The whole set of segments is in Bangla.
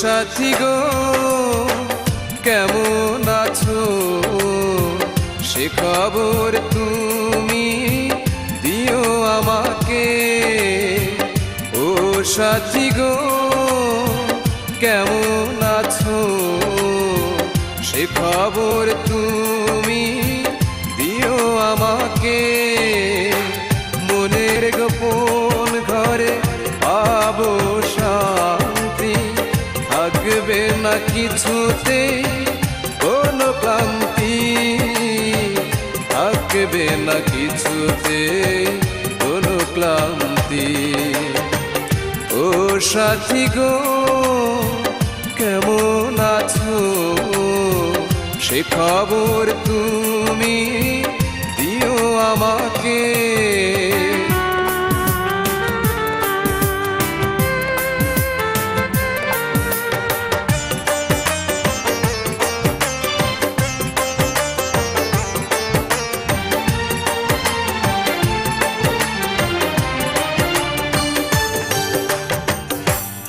সাথী গো কেমন আছো, সে খবর তুমি দিও আমাকে। ও সাথী গো কেমন আছো, সে খবর তুমি দিও আমাকে। মনের গোপন ঘরে পাবো শান্তি, থাকবে না কিছুতে কোনো ক্লান্তি, থাকবে না কিছুতে কোনো ক্লান্তি। ও সাথী গো কেমন আছো, সে খবর তুমি দিও আমাকে।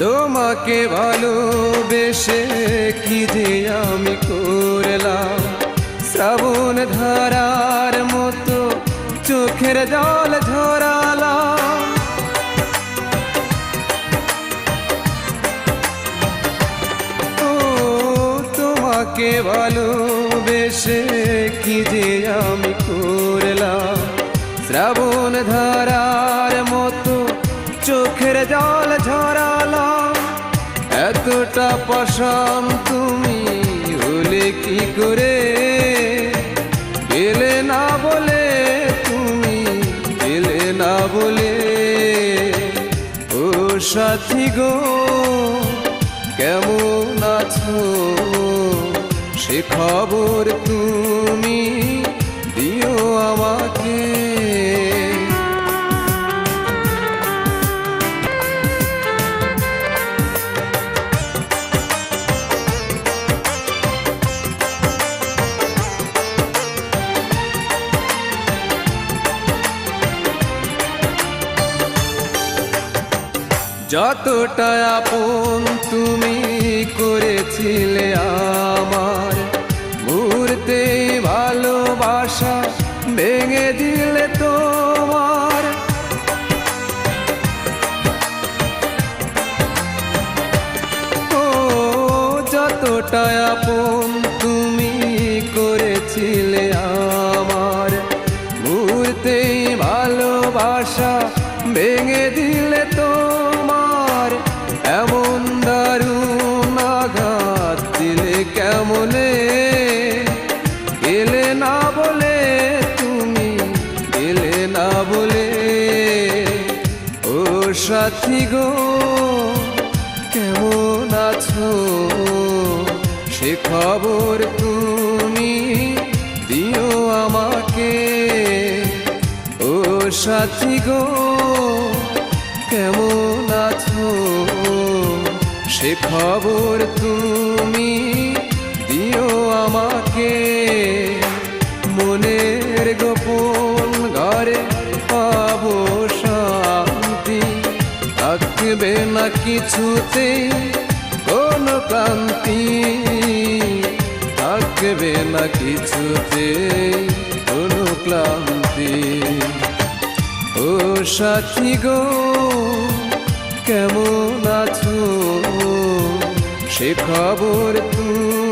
তোমাকে ভালোবেসে কি যে আমি করলাম, শ্রাবণ ধারার মতো চোখের জল ঝরালাম। ও তোমাকে ভালোবেসে কি যে আমি করলাম, শ্রাবণ ধারার মতো চোখের জল ঝরালাম। এতটা পাষাণ তুমি হলে কি করে, গেলে না বলে, তুমি গেলে না বলে। ও সাথী গো কেমন আছো, সে খবর তুমি দিও আমাকে। যতটা আপন তুমি করেছিলে আমার, মুহূর্তে ভালোবাসা ভেঙে দিলে তোমার। ও যতটা আপন তুমি করেছিলে আমার, মুহূর্তে ভালোবাসা ভেঙে দিলে তোমার। এমন দারুণ আঘাত দিলে কেমনে, গেলে না বলে, তুমি গেলে না বলে। ও সাথী গো কেমন আছো, সে খবর তুমি দিও আমাকে। ও সাথী গো কেমন আছো, সে খবর তুমি দিও আমাকে। মনের গোপন ঘরে পাবো শান্তি, থাকবে না কিছুতে কোনো ক্লান্তি, থাকবে না কিছুতে কোনো ক্লান্তি। ও সাথী গো কেমন আছো, সে খবর তুমি